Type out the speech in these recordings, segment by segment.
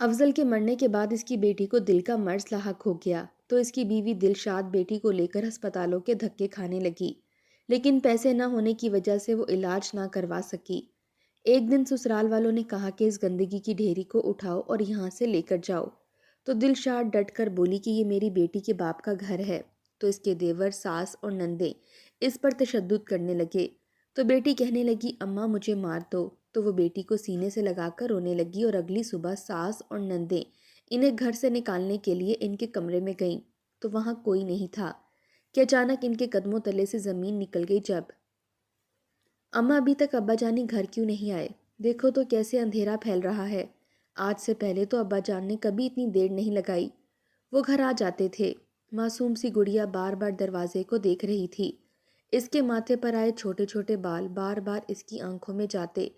افضل کے مرنے کے بعد اس کی بیٹی کو دل کا مرض لاحق ہو گیا تو اس کی بیوی دلشاد بیٹی کو لے کر ہسپتالوں کے دھکے کھانے لگی، لیکن پیسے نہ ہونے کی وجہ سے وہ علاج نہ کروا سکی۔ ایک دن سسرال والوں نے کہا کہ اس گندگی کی ڈھیری کو اٹھاؤ اور یہاں سے لے کر جاؤ، تو دلشاد ڈٹ کر بولی کہ یہ میری بیٹی کے باپ کا گھر ہے۔ تو اس کے دیور، ساس اور نندیں اس پر تشدد کرنے لگے، تو بیٹی کہنے لگی اماں مجھے مار دو، تو وہ بیٹی کو سینے سے لگا کر رونے لگی اور اگلی صبح ساس اور نندیں انہیں گھر سے نکالنے کے لیے ان کے کمرے میں گئیں تو وہاں کوئی نہیں تھا کہ اچانک ان کے قدموں تلے سے زمین نکل گئی۔ جب اماں ابھی تک ابا جانی گھر کیوں نہیں آئے؟ دیکھو تو کیسے اندھیرا پھیل رہا ہے، آج سے پہلے تو ابا جان نے کبھی اتنی دیر نہیں لگائی، وہ گھر آ جاتے تھے۔ معصوم سی گڑیا بار بار دروازے کو دیکھ رہی تھی، اس کے ماتھے پر آئے چھوٹے چھوٹے بال بار بار اس کی آنکھوں میں جاتے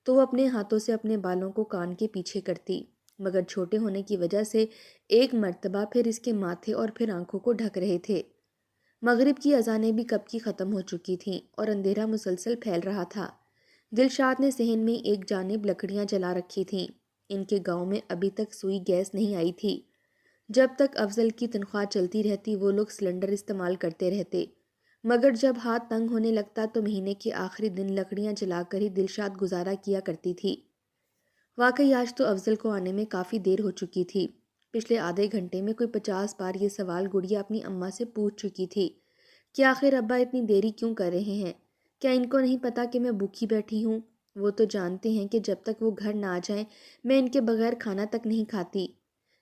تو وہ اپنے ہاتھوں سے اپنے بالوں کو کان کے پیچھے کرتی، مگر چھوٹے ہونے کی وجہ سے ایک مرتبہ پھر اس کے ماتھے اور پھر آنکھوں کو ڈھک رہے تھے۔ مغرب کی اذانیں بھی کب کی ختم ہو چکی تھیں اور اندھیرا مسلسل پھیل رہا تھا۔ دلشاد نے صحن میں ایک جانب لکڑیاں جلا رکھی تھیں، ان کے گاؤں میں ابھی تک سوئی گیس نہیں آئی تھی۔ جب تک افضل کی تنخواہ چلتی رہتی وہ لوگ سلنڈر استعمال کرتے رہتے، مگر جب ہاتھ تنگ ہونے لگتا تو مہینے کے آخری دن لکڑیاں جلا کر ہی دلشاد گزارا کیا کرتی تھی۔ واقعی آج تو افضل کو آنے میں کافی دیر ہو چکی تھی۔ پچھلے آدھے گھنٹے میں کوئی 50 بار یہ سوال گڑیا اپنی اماں سے پوچھ چکی تھی کہ آخر ابا اتنی دیری کیوں کر رہے ہیں؟ کیا ان کو نہیں پتا کہ میں بھوکی بیٹھی ہوں؟ وہ تو جانتے ہیں کہ جب تک وہ گھر نہ آ جائیں میں ان کے بغیر کھانا تک نہیں کھاتی۔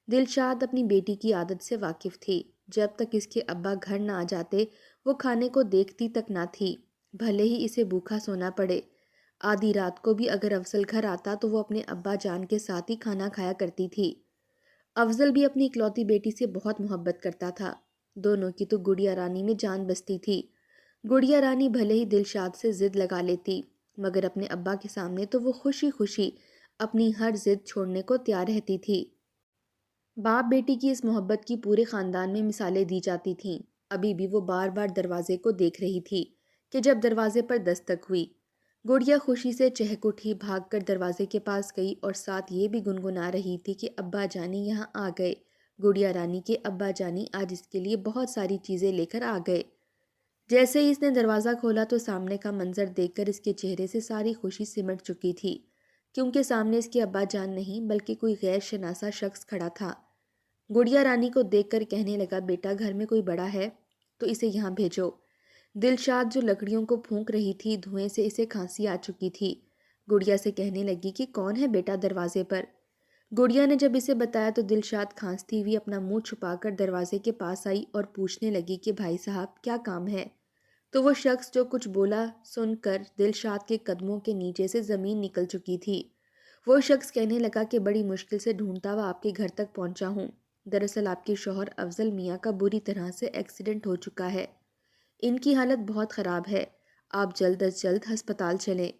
دلشاد اپنی بیٹی کی عادت سے واقف تھی، جب تک اس کے ابا گھر نہ آ جاتے وہ کھانے کو دیکھتی تک نہ تھی، بھلے ہی اسے بھوکا سونا پڑے۔ آدھی رات کو بھی اگر افضل گھر آتا تو وہ اپنے ابا جان کے ساتھ ہی کھانا کھایا کرتی تھی۔ افضل بھی اپنی اکلوتی بیٹی سے بہت محبت کرتا تھا، دونوں کی تو گڑیا رانی میں جان بستی تھی۔ گڑیا رانی بھلے ہی دلشاد سے ضد لگا لیتی، مگر اپنے ابا کے سامنے تو وہ خوشی خوشی اپنی ہر ضد چھوڑنے کو تیار رہتی تھی۔ باپ بیٹی کی اس محبت کی پورے خاندان میں مثالیں دی جاتی تھیں۔ ابھی بھی وہ بار بار دروازے کو دیکھ رہی تھی کہ جب دروازے پر دستک ہوئی، گڑیا خوشی سے چہک اٹھی، بھاگ کر دروازے کے پاس گئی اور ساتھ یہ بھی گنگنا رہی تھی کہ ابا جانی یہاں آ گئے، گڑیا رانی کے ابا جانی آج اس کے لیے بہت ساری چیزیں لے کر آ گئے۔ جیسے ہی اس نے دروازہ کھولا تو سامنے کا منظر دیکھ کر اس کے چہرے سے ساری خوشی سمٹ چکی تھی، کیونکہ سامنے اس کے ابا جان نہیں بلکہ کوئی غیر شناسا شخص کھڑا تھا۔ گڑیا رانی کو دیکھ کر کہنے لگا بیٹا گھر میں کوئی بڑا ہے تو اسے یہاں بھیجو۔ دلشاد جو لکڑیوں کو پھونک رہی تھی، دھوئیں سے اسے کھانسی آ چکی تھی، گڑیا سے کہنے لگی کہ کون ہے بیٹا دروازے پر؟ گڑیا نے جب اسے بتایا تو دلشاد کھانستی ہوئی اپنا منہ چھپا کر دروازے کے پاس آئی اور پوچھنے لگی کہ بھائی صاحب کیا کام ہے؟ تو وہ شخص جو کچھ بولا سن کر دلشاد کے قدموں کے نیچے سے زمین نکل چکی تھی۔ وہ شخص کہنے لگا کہ بڑی مشکل سے ڈھونڈتا ہوا آپ کے گھر تک پہنچا ہوں، دراصل آپ کے شوہر افضل میاں کا بری طرح سے ایکسیڈنٹ ہو چکا ہے، ان کی حالت بہت خراب ہے، آپ جلد از جلد ہسپتال چلیں۔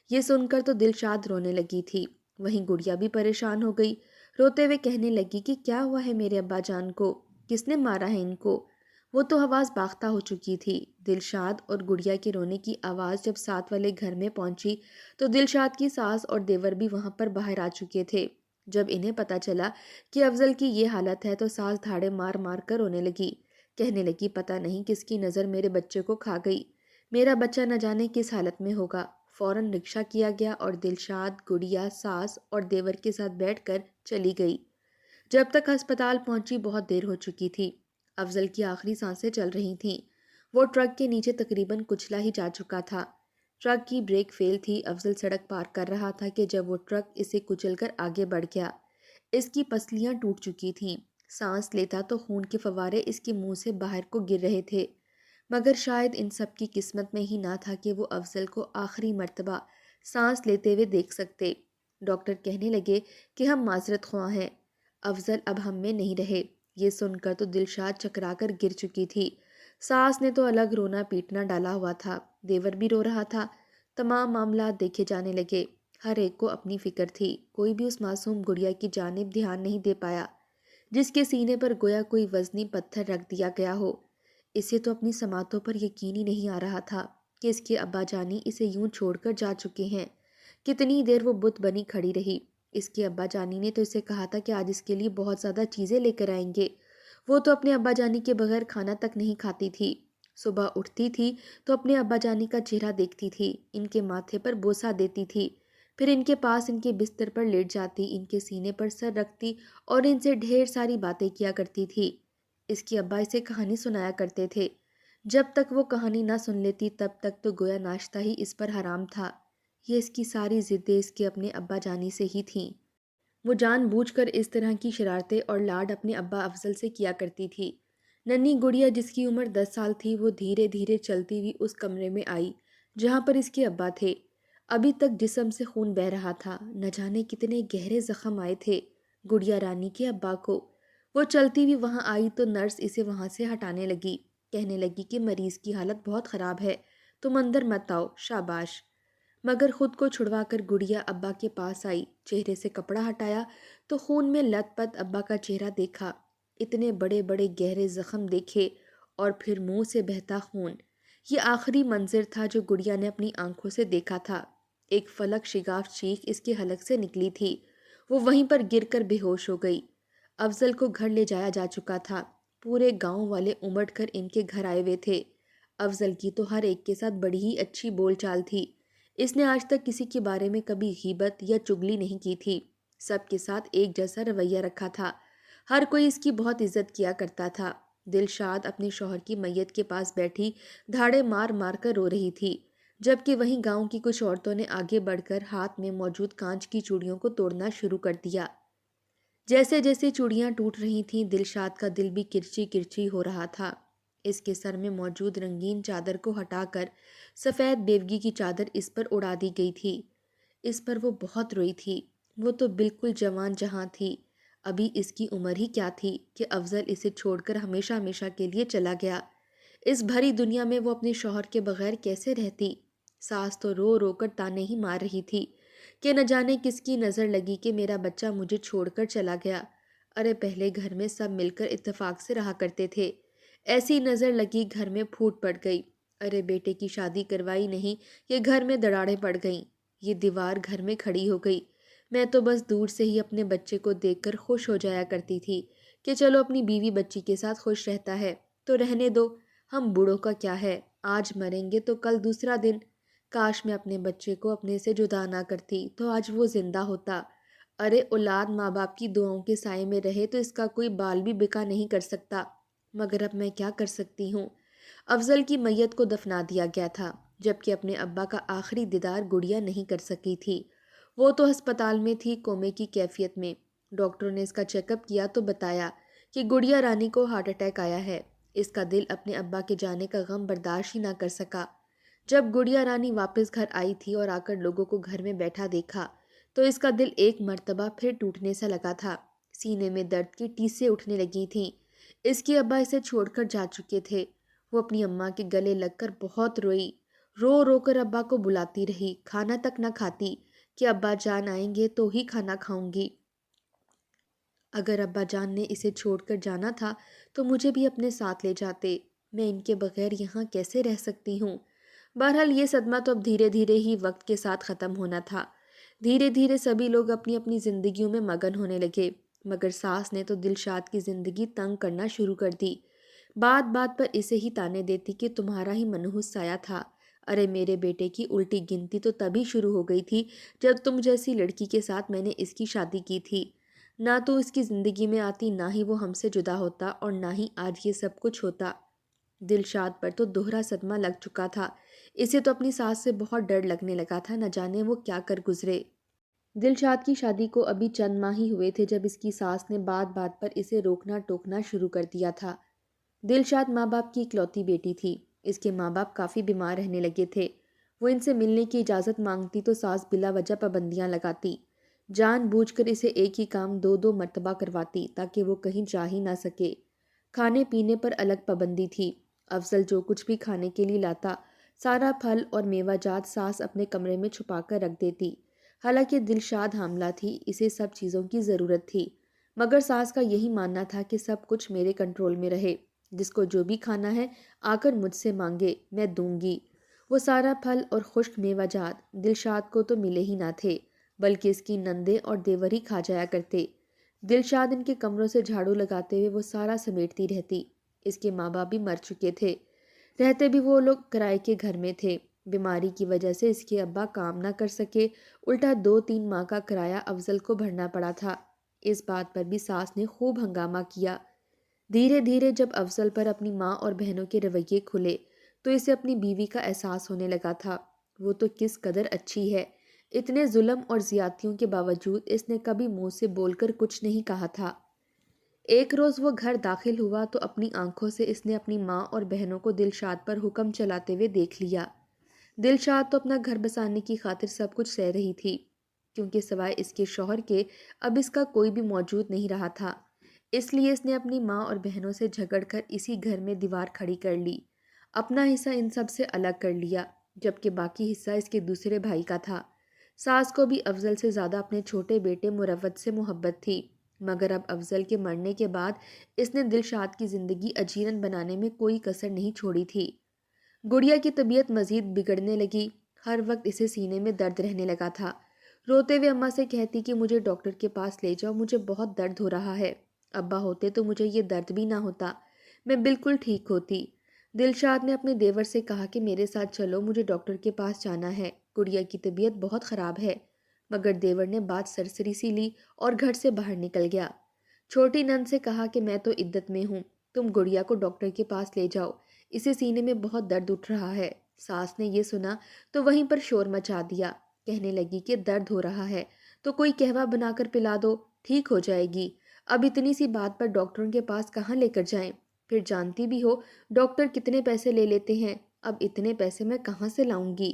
یہ سن کر تو دلشاد رونے لگی تھی، وہیں گڑیا بھی پریشان ہو گئی، روتے ہوئے کہنے لگی کہ کیا ہوا ہے میرے ابا جان کو؟ کس نے مارا ہے ان کو؟ وہ تو آواز باختہ ہو چکی تھی۔ دلشاد اور گڑیا کے رونے کی آواز جب ساتھ والے گھر میں پہنچی تو دلشاد کی ساس اور دیور بھی وہاں پر باہر آ چکے تھے۔ جب انہیں پتا چلا کہ افضل کی یہ حالت ہے تو ساس دھاڑے مار مار کر رونے لگی، کہنے لگی پتہ نہیں کس کی نظر میرے بچے کو کھا گئی، میرا بچہ نہ جانے کس حالت میں ہوگا۔ فوراً رکشہ کیا گیا اور دلشاد گڑیا ساس اور دیور کے ساتھ بیٹھ کر چلی گئی۔ جب تک ہسپتال پہنچی بہت دیر ہو چکی تھی، افضل کی آخری سانسیں چل رہی تھیں، وہ ٹرک کے نیچے تقریباً کچلا ہی جا چکا تھا، ٹرک کی بریک فیل تھی۔ افضل سڑک پار کر رہا تھا کہ جب وہ ٹرک اسے کچل کر آگے بڑھ گیا، اس کی پسلیاں ٹوٹ چکی تھیں، سانس لیتا تو خون کے فوارے اس کے منہ سے باہر کو گر رہے تھے، مگر شاید ان سب کی قسمت میں ہی نہ تھا کہ وہ افضل کو آخری مرتبہ سانس لیتے ہوئے دیکھ سکتے۔ ڈاکٹر کہنے لگے کہ ہم معذرت خواہ ہیں، افضل اب ہم میں نہیں رہے۔ یہ سن کر تو دلشاد چکرا کر گر چکی تھی، ساس نے تو الگ رونا پیٹنا ڈالا ہوا تھا، دیور بھی رو رہا تھا، تمام معاملات دیکھے جانے لگے، ہر ایک کو اپنی فکر تھی، کوئی بھی اس معصوم گڑیا کی جانب دھیان نہیں دے پایا جس کے سینے پر گویا کوئی وزنی پتھر رکھ دیا گیا ہو۔ اسے تو اپنی سماعتوں پر یقین ہی نہیں آ رہا تھا کہ اس کے ابا جانی اسے یوں چھوڑ کر جا چکے ہیں۔ کتنی دیر وہ بت بنی کھڑی رہی، اس کی ابا جانی نے تو اسے کہا تھا کہ آج اس کے لیے بہت زیادہ چیزیں لے کر آئیں گے۔ وہ تو اپنے ابا جانی کے بغیر کھانا تک نہیں کھاتی تھی۔ صبح اٹھتی تھی تو اپنے ابا جانی کا چہرہ دیکھتی تھی، ان کے ماتھے پر بوسہ دیتی تھی، پھر ان کے پاس ان کے بستر پر لیٹ جاتی، ان کے سینے پر سر رکھتی اور ان سے ڈھیر ساری باتیں کیا کرتی تھی۔ اس کی ابا اسے کہانی سنایا کرتے تھے۔ جب تک وہ کہانی نہ سن لیتی تب تک تو گویا ناشتہ ہی اس پر حرام تھا۔ یہ اس کی ساری ضدیں اس کے اپنے ابا جانی سے ہی تھیں۔ وہ جان بوجھ کر اس طرح کی شرارتیں اور لاڈ اپنے ابا افضل سے کیا کرتی تھی۔ ننھی گڑیا جس کی عمر 10 سال تھی وہ دھیرے دھیرے چلتی ہوئی اس کمرے میں آئی جہاں پر اس کے ابا تھے۔ ابھی تک جسم سے خون بہہ رہا تھا، نہ جانے کتنے گہرے زخم آئے تھے گڑیا رانی کے ابا کو۔ وہ چلتی ہوئی وہاں آئی تو نرس اسے وہاں سے ہٹانے لگی، کہنے لگی کہ مریض کی حالت بہت خراب ہے، تم اندر مت آؤ، شاباش۔ مگر خود کو چھڑوا کر گڑیا ابا کے پاس آئی، چہرے سے کپڑا ہٹایا تو خون میں لت پت ابا کا چہرہ دیکھا، اتنے بڑے بڑے گہرے زخم دیکھے اور پھر منہ سے بہتا خون۔ یہ آخری منظر تھا جو گڑیا نے اپنی آنکھوں سے دیکھا تھا۔ ایک فلک شگاف چیخ اس کے حلق سے نکلی تھی، وہ وہیں پر گر کر بے ہوش ہو گئی۔ افضل کو گھر لے جایا جا چکا تھا، پورے گاؤں والے امٹ کر ان کے گھر آئے ہوئے تھے۔ افضل کی تو ہر ایک کے ساتھ بڑی ہی اچھی بول چال تھی، اس نے آج تک کسی کے بارے میں کبھی غیبت یا چگلی نہیں کی تھی، سب کے ساتھ ایک جیسا رویہ رکھا تھا، ہر کوئی اس کی بہت عزت کیا کرتا تھا۔ دلشاد اپنے شوہر کی میت کے پاس بیٹھی دھاڑے مار مار کر رو رہی تھی، جبکہ وہیں گاؤں کی کچھ عورتوں نے آگے بڑھ کر ہاتھ میں موجود کانچ کی چوڑیوں کو توڑنا شروع کر دیا۔ جیسے جیسے چوڑیاں ٹوٹ رہی تھیں دلشاد کا دل بھی کرچی کرچی ہو رہا تھا۔ اس کے سر میں موجود رنگین چادر کو ہٹا کر سفید بیوگی کی چادر اس پر اڑا دی گئی تھی۔ اس پر وہ بہت روئی تھی، وہ تو بالکل جوان جہاں تھی، ابھی اس کی عمر ہی کیا تھی کہ افضل اسے چھوڑ کر ہمیشہ ہمیشہ کے لیے چلا گیا۔ اس بھری دنیا میں وہ اپنے شوہر کے بغیر کیسے رہتی؟ ساس تو رو رو کر تانے ہی مار رہی تھی کہ نہ جانے کس کی نظر لگی کہ میرا بچہ مجھے چھوڑ کر چلا گیا۔ ارے پہلے گھر میں سب مل کر اتفاق سے رہا کرتے تھے، ایسی نظر لگی گھر میں پھوٹ پڑ گئی۔ ارے بیٹے کی شادی کروائی نہیں کہ گھر میں دراڑیں پڑ گئیں، یہ دیوار گھر میں کھڑی ہو گئی۔ میں تو بس دور سے ہی اپنے بچے کو دیکھ کر خوش ہو جایا کرتی تھی کہ چلو اپنی بیوی بچی کے ساتھ خوش رہتا ہے تو رہنے دو، ہم بوڑھوں کا کیا ہے، آج مریں گے تو کل دوسرا دن۔ کاش میں اپنے بچے کو اپنے سے جدا نہ کرتی تو آج وہ زندہ ہوتا۔ ارے اولاد ماں باپ کی دعاؤں کے سائے میں رہے تو اس کا کوئی بال بھی بکا نہیں کر سکتا، مگر اب میں کیا کر سکتی ہوں۔ افضل کی میت کو دفنا دیا گیا تھا، جبکہ اپنے ابا کا آخری دیدار گڑیا نہیں کر سکی تھی۔ وہ تو ہسپتال میں تھی کومے کی کیفیت میں۔ ڈاکٹروں نے اس کا چیک اپ کیا تو بتایا کہ گڑیا رانی کو ہارٹ اٹیک آیا ہے۔ اس کا دل اپنے ابا کے جانے کا غم برداشت ہی نہ کر سکا۔ جب گڑیا رانی واپس گھر آئی تھی اور آ کر لوگوں کو گھر میں بیٹھا دیکھا تو اس کا دل ایک مرتبہ پھر ٹوٹنے سا لگا تھا، سینے میں درد کی ٹیسیں اٹھنے لگی تھیں۔ اس کے ابا اسے چھوڑ کر جا چکے تھے۔ وہ اپنی اماں کے گلے لگ کر بہت روئی، رو رو کر ابا کو بلاتی رہی، کھانا تک نہ کھاتی کہ ابا جان آئیں گے تو ہی کھانا کھاؤں گی۔ اگر ابا جان نے اسے چھوڑ کر جانا تھا تو مجھے بھی اپنے ساتھ لے جاتے، میں ان کے بغیر یہاں کیسے رہ سکتی ہوں۔ بہرحال یہ صدمہ تو اب دھیرے دھیرے ہی وقت کے ساتھ ختم ہونا تھا۔ دھیرے دھیرے سبھی لوگ اپنی اپنی زندگیوں میں مگن ہونے لگے، مگر ساس نے تو دلشاد کی زندگی تنگ کرنا شروع کر دی۔ بات بات پر اسے ہی تانے دیتی کہ تمہارا ہی منحوس سایہ تھا۔ ارے میرے بیٹے کی الٹی گنتی تو تبھی شروع ہو گئی تھی جب تم جیسی لڑکی کے ساتھ میں نے اس کی شادی کی تھی، نہ تو اس کی زندگی میں آتی، نہ ہی وہ ہم سے جدا ہوتا، اور نہ ہی آج یہ سب کچھ ہوتا۔ دلشاد پر تو دوہرا صدمہ لگ چکا تھا، اسے تو اپنی ساس سے بہت ڈر لگنے لگا تھا، نہ جانے وہ کیا کر گزرے۔ دلشاد کی شادی کو ابھی چند ماہ ہی ہوئے تھے جب اس کی ساس نے بات بات پر اسے روکنا ٹوکنا شروع کر دیا تھا۔ دلشاد ماں باپ کی اکلوتی بیٹی تھی، اس کے ماں باپ کافی بیمار رہنے لگے تھے۔ وہ ان سے ملنے کی اجازت مانگتی تو ساس بلا وجہ پابندیاں لگاتی، جان بوجھ کر اسے ایک ہی کام دو دو مرتبہ کرواتی تاکہ وہ کہیں جا ہی نہ سکے۔ کھانے پینے پر الگ پابندی تھی، افضل جو کچھ بھی کھانے کے لیے لاتا سارا پھل اور میوہ جات ساس اپنے کمرے میں چھپا کر رکھ دیتی۔ حالانکہ دلشاد حاملہ تھی، اسے سب چیزوں کی ضرورت تھی، مگر ساس کا یہی ماننا تھا کہ سب کچھ میرے کنٹرول میں رہے، جس کو جو بھی کھانا ہے آ کر مجھ سے مانگے، میں دوں گی۔ وہ سارا پھل اور خشک میوہ جات دلشاد کو تو ملے ہی نہ تھے، بلکہ اس کی نندیں اور دیور ہی کھا جایا کرتے۔ دلشاد ان کے کمروں سے جھاڑو لگاتے ہوئے وہ سارا سمیٹتی رہتی۔ اس کے ماں باپ بھی مر چکے تھے، رہتے بھی وہ لوگ کرائے کے گھر میں تھے۔ بیماری کی وجہ سے اس کے ابا کام نہ کر سکے، الٹا 2-3 ماہ کا کرایہ افضل کو بھرنا پڑا تھا۔ اس بات پر بھی ساس نے خوب ہنگامہ کیا۔ دھیرے دھیرے جب افضل پر اپنی ماں اور بہنوں کے رویے کھلے تو اسے اپنی بیوی کا احساس ہونے لگا تھا۔ وہ تو کس قدر اچھی ہے، اتنے ظلم اور زیادتیوں کے باوجود اس نے کبھی منہ سے بول کر کچھ نہیں کہا تھا۔ ایک روز وہ گھر داخل ہوا تو اپنی آنکھوں سے اس نے اپنی ماں اور بہنوں کو دلشاد پر حکم چلاتے ہوئے دیکھ لیا۔ دلشاد تو اپنا گھر بسانے کی خاطر سب کچھ سہ رہی تھی، کیونکہ سوائے اس کے شوہر کے اب اس کا کوئی بھی موجود نہیں رہا تھا۔ اس لیے اس نے اپنی ماں اور بہنوں سے جھگڑ کر اسی گھر میں دیوار کھڑی کر لی، اپنا حصہ ان سب سے الگ کر لیا، جبکہ باقی حصہ اس کے دوسرے بھائی کا تھا۔ ساس کو بھی افضل سے زیادہ اپنے چھوٹے بیٹے مروت سے محبت تھی، مگر اب افضل کے مرنے کے بعد اس نے دلشاد کی زندگی اجیرن بنانے میں کوئی کسر نہیں چھوڑی تھی۔ گڑیا کی طبیعت مزید بگڑنے لگی، ہر وقت اسے سینے میں درد رہنے لگا تھا۔ روتے ہوئے اماں سے کہتی کہ مجھے ڈاکٹر کے پاس لے جاؤ، مجھے بہت درد ہو رہا ہے۔ ابا ہوتے تو مجھے یہ درد بھی نہ ہوتا، میں بالکل ٹھیک ہوتی۔ دلشاد نے اپنے دیور سے کہا کہ میرے ساتھ چلو، مجھے ڈاکٹر کے پاس جانا ہے، گڑیا کی طبیعت بہت خراب ہے۔ مگر دیور نے بات سرسری سی لی اور گھر سے باہر نکل گیا۔ چھوٹی نند سے کہا کہ میں تو عدت میں ہوں، تم گڑیا کو ڈاکٹر کے پاس لے جاؤ، اسے سینے میں بہت درد اٹھ رہا ہے۔ ساس نے یہ سنا تو وہیں پر شور مچا دیا، کہنے لگی کہ درد ہو رہا ہے تو کوئی قہوہ بنا کر پلا دو، ٹھیک ہو جائے گی۔ اب اتنی سی بات پر ڈاکٹروں کے پاس کہاں لے کر جائیں؟ پھر جانتی بھی ہو ڈاکٹر کتنے پیسے لے لیتے ہیں، اب اتنے پیسے میں کہاں سے لاؤں گی؟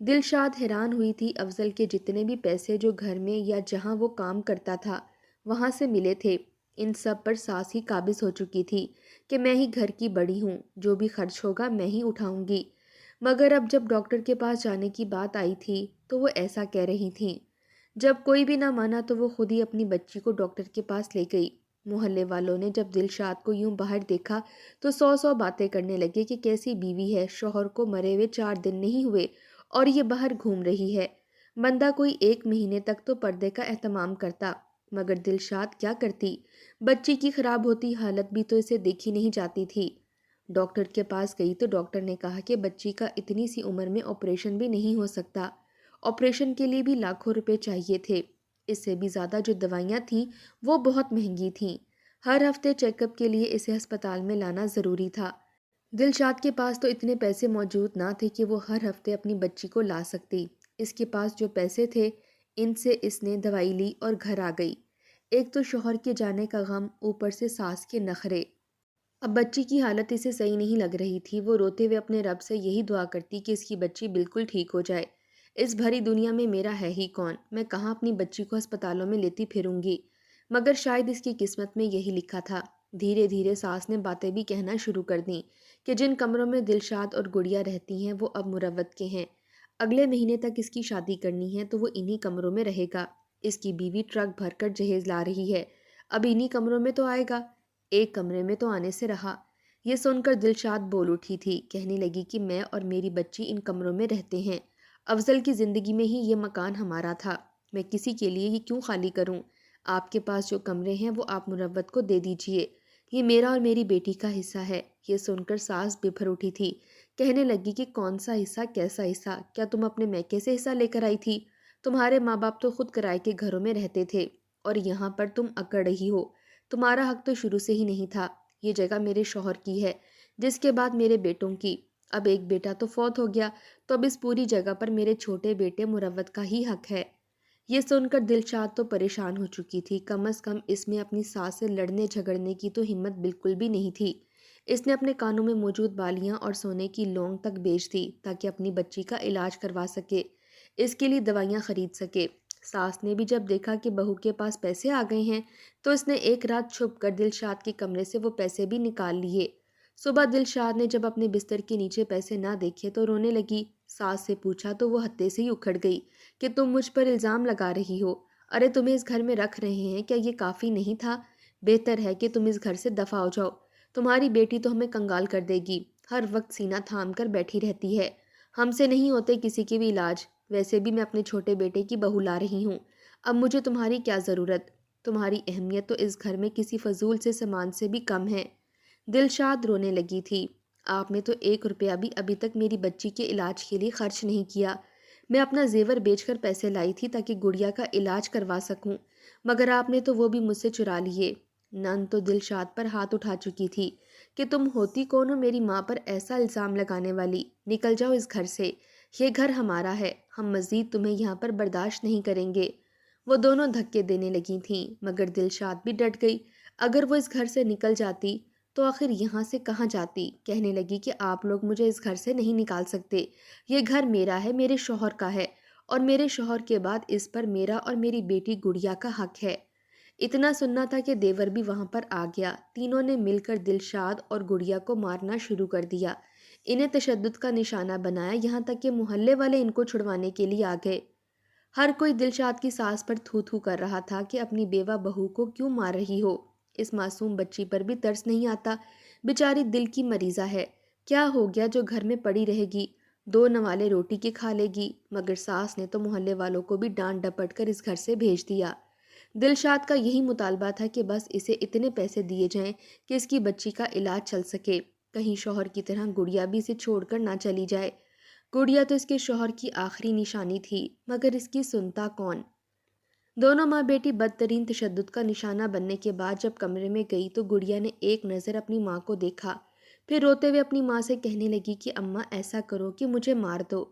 دلشاد حیران ہوئی تھی، افضل کے جتنے بھی پیسے جو گھر میں یا جہاں وہ کام کرتا تھا وہاں سے ملے تھے، ان سب پر ساس ہی قابض ہو چکی تھی کہ میں ہی گھر کی بڑی ہوں، جو بھی خرچ ہوگا میں ہی اٹھاؤں گی۔ مگر اب جب ڈاکٹر کے پاس جانے کی بات آئی تھی تو وہ ایسا کہہ رہی تھیں۔ جب کوئی بھی نہ مانا تو وہ خود ہی اپنی بچی کو ڈاکٹر کے پاس لے گئی۔ محلے والوں نے جب دلشاد کو یوں باہر دیکھا تو 100 باتیں کرنے لگے کہ کیسی بیوی ہے، شوہر کو مرے ہوئے 4 دن نہیں ہوئے اور یہ باہر گھوم رہی ہے۔ بندہ کوئی 1 مہینے تک تو پردے کا اہتمام کرتا، مگر دلشاد کیا کرتی؟ بچی کی خراب ہوتی حالت بھی تو اسے دیکھی نہیں جاتی تھی۔ ڈاکٹر کے پاس گئی تو ڈاکٹر نے کہا کہ بچی کا اتنی سی عمر میں آپریشن بھی نہیں ہو سکتا، آپریشن کے لیے بھی لاکھوں روپے چاہیے تھے، اس سے بھی زیادہ جو دوائیاں تھیں وہ بہت مہنگی تھیں۔ ہر ہفتے چیک اپ کے لیے اسے ہسپتال میں لانا ضروری تھا۔ دلشاد کے پاس تو اتنے پیسے موجود نہ تھے کہ وہ ہر ہفتے اپنی بچی کو لا سکتی۔ اس کے پاس جو پیسے تھے ان سے اس نے دوائی لی اور گھر آ گئی۔ ایک تو شوہر کے جانے کا غم، اوپر سے ساس کے نخرے۔ اب بچی کی حالت اسے صحیح نہیں لگ رہی تھی، وہ روتے ہوئے اپنے رب سے یہی دعا کرتی کہ اس کی بچی بالکل ٹھیک ہو جائے۔ اس بھری دنیا میں میرا ہے ہی کون، میں کہاں اپنی بچی کو ہسپتالوں میں لیتی پھروں گی؟ مگر شاید اس کی قسمت میں یہی لکھا تھا۔ دھیرے دھیرے ساس نے باتیں بھی کہنا شروع کر دیں کہ جن کمروں میں دلشاد اور گڑیا رہتی ہیں وہ اب مروت کے ہیں، اگلے مہینے تک اس کی شادی کرنی ہے تو وہ انہی کمروں میں رہے گا۔ اس کی بیوی ٹرک بھر کر جہیز لا رہی ہے، اب انہی کمروں میں تو آئے گا، ایک کمرے میں تو آنے سے رہا۔ یہ سن کر دلشاد بول اٹھی تھی، کہنے لگی کہ میں اور میری بچی ان کمروں میں رہتے ہیں، افضل کی زندگی میں ہی یہ مکان ہمارا تھا، میں کسی کے لیے یہ کیوں خالی کروں؟ آپ کے پاس جو کمرے ہیں وہ آپ مروت کو دے دیجئے، یہ میرا اور میری بیٹی کا حصہ ہے۔ یہ سن کر ساس بفر اٹھی تھی، کہنے لگی کہ کون سا حصہ، کیسا حصہ؟ کیا تم اپنے میکے سے حصہ لے کر آئی تھی؟ تمہارے ماں باپ تو خود کرائے کے گھروں میں رہتے تھے اور یہاں پر تم اکڑ رہی ہو، تمہارا حق تو شروع سے ہی نہیں تھا۔ یہ جگہ میرے شوہر کی ہے، جس کے بعد میرے بیٹوں کی، اب ایک بیٹا تو فوت ہو گیا تو اب اس پوری جگہ پر میرے چھوٹے بیٹے مروت کا ہی حق ہے۔ یہ سن کر دلشاد تو پریشان ہو چکی تھی، کم از کم اس میں اپنی ساس سے لڑنے جھگڑنے کی تو ہمت بالکل بھی نہیں تھی۔ اس نے اپنے کانوں میں موجود بالیاں اور سونے کی لونگ تک بیچ دی تاکہ اپنی بچی کا علاج کروا سکے، اس کے لیے دوائیاں خرید سکے۔ ساس نے بھی جب دیکھا کہ بہو کے پاس پیسے آ گئے ہیں تو اس نے ایک رات چھپ کر دلشاد کے کمرے سے وہ پیسے بھی نکال لیے۔ صبح دلشاد نے جب اپنے بستر کے نیچے پیسے نہ دیکھے تو رونے لگی۔ ساس سے پوچھا تو وہ ہتے سے ہی اکھڑ گئی کہ تم مجھ پر الزام لگا رہی ہو، ارے تمہیں اس گھر میں رکھ رہے ہیں، کیا یہ کافی نہیں تھا؟ بہتر ہے کہ تم اس گھر سے دفع ہو جاؤ، تمہاری بیٹی تو ہمیں کنگال کر دے گی، ہر وقت سینہ تھام کر بیٹھی رہتی ہے، ہم سے نہیں ہوتے کسی کے بھی علاج، ویسے بھی میں اپنے چھوٹے بیٹے کی بہو لا رہی ہوں، اب مجھے تمہاری کیا ضرورت؟ تمہاری اہمیت تو اس گھر میں کسی فضول سے سامان سے بھی کم ہے۔ دلشاد رونے لگی تھی۔ آپ نے تو 1 روپیہ بھی ابھی تک میری بچی کے علاج کے لیے خرچ نہیں کیا۔ میں اپنا زیور بیچ کر پیسے لائی تھی تاکہ گڑیا کا علاج کروا سکوں، مگر آپ نے تو وہ بھی مجھ سے چرا لیے۔ نند تو دلشاد پر ہاتھ اٹھا چکی تھی کہ تم ہوتی کون ہو میری ماں پر ایسا الزام لگانے والی؟ نکل جاؤ اس گھر سے، یہ گھر ہمارا ہے، ہم مزید تمہیں یہاں پر برداشت نہیں کریں گے۔ وہ دونوں دھکے دینے لگی تھیں، مگر دلشاد بھی ڈٹ گئی۔ اگر وہ اس گھر سے نکل جاتی تو آخر یہاں سے کہاں جاتی؟ کہنے لگی کہ آپ لوگ مجھے اس گھر سے نہیں نکال سکتے، یہ گھر میرا ہے، میرے شوہر کا ہے، اور میرے شوہر کے بعد اس پر میرا اور میری بیٹی گڑیا کا حق ہے۔ اتنا سننا تھا کہ دیور بھی وہاں پر آ گیا۔ تینوں نے مل کر دلشاد اور گڑیا کو مارنا شروع کر دیا، انہیں تشدد کا نشانہ بنایا، یہاں تک کہ محلے والے ان کو چھڑوانے کے لیے آ گئے۔ ہر کوئی دلشاد کی ساس پر تھو تھو کر رہا تھا کہ اپنی بیوہ بہو کو کیوں مار رہی ہو؟ اس معصوم بچی پر بھی ترس نہیں آتا، بیچاری دل کی مریضہ ہے، کیا ہو گیا جو گھر میں پڑی رہے گی، 2 نوالے روٹی کے کھا لے گی؟ مگر ساس نے تو محلے والوں کو بھی ڈانٹ ڈپٹ کر اس گھر سے بھیج دیا۔ دلشاد کا یہی مطالبہ تھا کہ بس اسے اتنے پیسے دیے جائیں کہ اس کی بچی کا علاج چل سکے، کہیں شوہر کی طرح گڑیا بھی اسے چھوڑ کر نہ چلی جائے۔ گڑیا تو اس کے شوہر کی آخری نشانی تھی، مگر اس کی سنتا کون؟ دونوں ماں بیٹی بدترین تشدد کا نشانہ بننے کے بعد جب کمرے میں گئی تو گڑیا نے ایک نظر اپنی ماں کو دیکھا، پھر روتے ہوئے اپنی ماں سے کہنے لگی کہ اماں ایسا کرو کہ مجھے مار دو،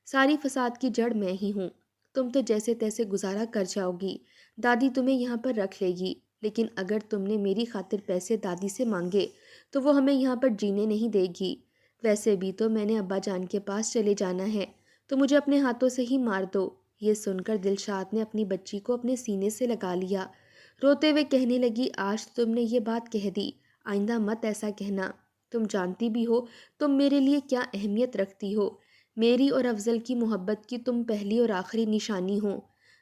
ساری فساد کی جڑ میں ہی ہوں، تم تو جیسے تیسے گزارا کر جاؤ گی، دادی تمہیں یہاں پر رکھ لے گی، لیکن اگر تم نے میری خاطر پیسے دادی سے مانگے تو وہ ہمیں یہاں پر جینے نہیں دے گی، ویسے بھی تو میں نے ابا جان کے پاس چلے جانا ہے، تو مجھے اپنے ہاتھوں سے ہی مار دو۔ یہ سن کر دلشاد نے اپنی بچی کو اپنے سینے سے لگا لیا، روتے ہوئے کہنے لگی آج تم نے یہ بات کہہ دی، آئندہ مت ایسا کہنا، تم جانتی بھی ہو تم میرے لیے کیا اہمیت رکھتی ہو، میری اور افضل کی محبت کی تم پہلی اور آخری نشانی ہو،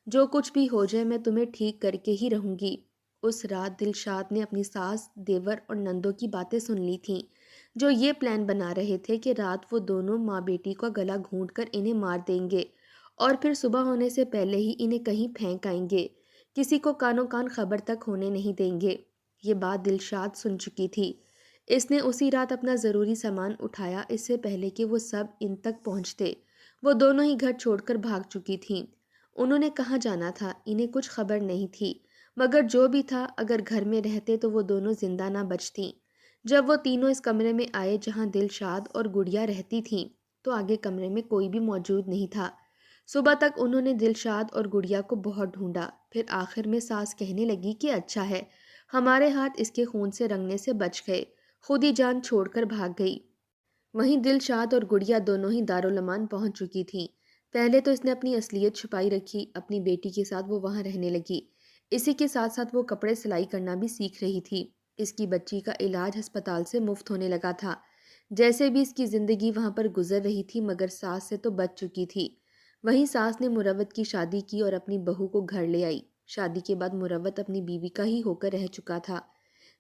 جو کچھ بھی ہو جائے میں تمہیں ٹھیک کر کے ہی رہوں گی۔ اس رات دلشاد نے اپنی ساس، دیور اور نندوں کی باتیں سن لی تھیں، جو یہ پلان بنا رہے تھے کہ رات وہ دونوں ماں بیٹی کا گلا گھونٹ کر انہیں مار دیں گے اور پھر صبح ہونے سے پہلے ہی انہیں کہیں پھینک آئیں گے، کسی کو کانوں کان خبر تک ہونے نہیں دیں گے۔ یہ بات دلشاد سن چکی تھی۔ اس نے اسی رات اپنا ضروری سامان اٹھایا، اس سے پہلے کہ وہ سب ان تک پہنچتے۔ وہ دونوں ہی گھر چھوڑ کر بھاگ چکی تھیں۔ انہوں نے کہاں جانا تھا انہیں کچھ خبر نہیں تھی، مگر جو بھی تھا اگر گھر میں رہتے تو وہ دونوں زندہ نہ بچتیں۔ جب وہ تینوں اس کمرے میں آئے جہاں دلشاد اور گڑیا رہتی تھیں تو آگے کمرے میں کوئی بھی موجود نہیں تھا۔ صبح تک انہوں نے دلشاد اور گڑیا کو بہت ڈھونڈا، پھر آخر میں ساس کہنے لگی کہ اچھا ہے ہمارے ہاتھ اس کے خون سے رنگنے سے بچ گئے، خود ہی جان چھوڑ کر بھاگ گئی۔ وہیں دلشاد اور گڑیا دونوں ہی دارالامان پہنچ چکی تھیں۔ پہلے تو اس نے اپنی اصلیت چھپائی رکھی، اپنی بیٹی کے ساتھ وہ وہاں رہنے لگی، اسی کے ساتھ ساتھ وہ کپڑے سلائی کرنا بھی سیکھ رہی تھی۔ اس کی بچی کا علاج ہسپتال سے مفت ہونے لگا تھا۔ جیسے بھی اس کی زندگی وہاں پر گزر رہی تھی، مگر ساس سے تو بچ چکی تھی۔ وہیں ساس نے مروت کی شادی کی اور اپنی بہو کو گھر لے آئی۔ شادی کے بعد مروت اپنی بیوی کا ہی ہو کر رہ چکا تھا۔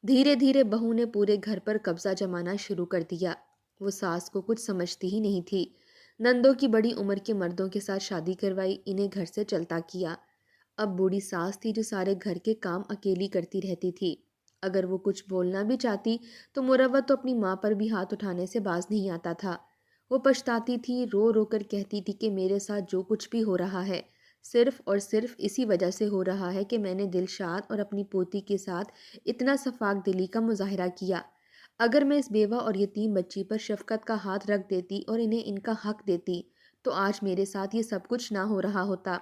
دھیرے دھیرے بہو نے پورے گھر پر قبضہ جمانا شروع کر دیا۔ وہ ساس کو کچھ سمجھتی ہی نہیں تھی۔ نندوں کی بڑی عمر کے مردوں کے ساتھ شادی کروائی، انہیں گھر سے چلتا کیا۔ اب بوڑھی ساس تھی جو سارے گھر کے کام اکیلی کرتی رہتی تھی۔ اگر وہ کچھ بولنا بھی چاہتی تو مروت تو اپنی ماں پر بھی ہاتھ اٹھانے سے باز نہیں آتا تھا۔ وہ پچھتاتی تھی، رو رو کر کہتی تھی کہ میرے ساتھ جو کچھ بھی ہو رہا ہے صرف اور صرف اسی وجہ سے ہو رہا ہے کہ میں نے دلشاد اور اپنی پوتی کے ساتھ اتنا شفاق دلی کا مظاہرہ کیا۔ اگر میں اس بیوہ اور یتیم بچی پر شفقت کا ہاتھ رکھ دیتی اور انہیں ان کا حق دیتی تو آج میرے ساتھ یہ سب کچھ نہ ہو رہا ہوتا۔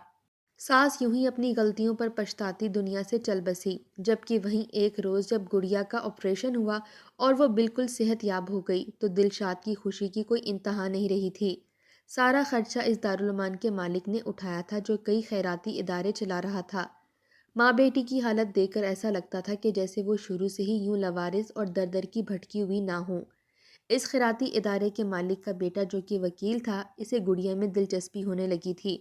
ساس یوں ہی اپنی غلطیوں پر پچھتاتی دنیا سے چل بسی، جبکہ وہیں ایک روز جب گڑیا کا آپریشن ہوا اور وہ بالکل صحت یاب ہو گئی تو دلشاد کی خوشی کی کوئی انتہا نہیں رہی تھی۔ سارا خرچہ اس دارالامان کے مالک نے اٹھایا تھا جو کئی خیراتی ادارے چلا رہا تھا۔ ماں بیٹی کی حالت دیکھ کر ایسا لگتا تھا کہ جیسے وہ شروع سے ہی یوں لوارث اور در در کی بھٹکی ہوئی نہ ہوں۔ اس خیراتی ادارے کے مالک کا بیٹا جو کہ وکیل تھا، اسے گڑیا میں دلچسپی ہونے لگی تھی۔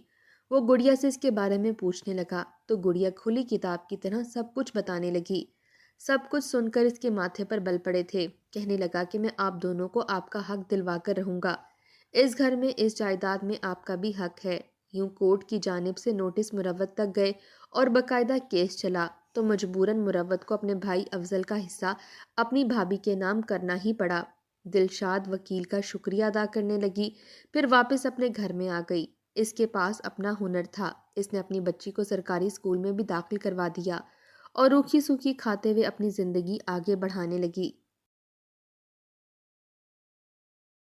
وہ گڑیا سے اس کے بارے میں پوچھنے لگا تو گڑیا کھلی کتاب کی طرح سب کچھ بتانے لگی۔ سب کچھ سن کر اس کے ماتھے پر بل پڑے تھے۔ کہنے لگا کہ میں آپ دونوں کو آپ کا حق دلوا کر رہوں گا، اس گھر میں، اس جائیداد میں آپ کا بھی حق ہے، یوں کورٹ کی جانب سے نوٹس مروت تک گئے اور باقاعدہ کیس چلا تو مجبوراً مروت کو اپنے بھائی افضل کا حصہ اپنی بھابھی کے نام کرنا ہی پڑا۔ دلشاد وکیل کا شکریہ ادا کرنے لگی، پھر واپس اپنے گھر میں آ گئی۔ اس کے پاس اپنا ہنر تھا، اس نے اپنی بچی کو سرکاری اسکول میں بھی داخل کروا دیا اور روکھی سوکھی کھاتے ہوئے اپنی زندگی آگے بڑھانے لگی۔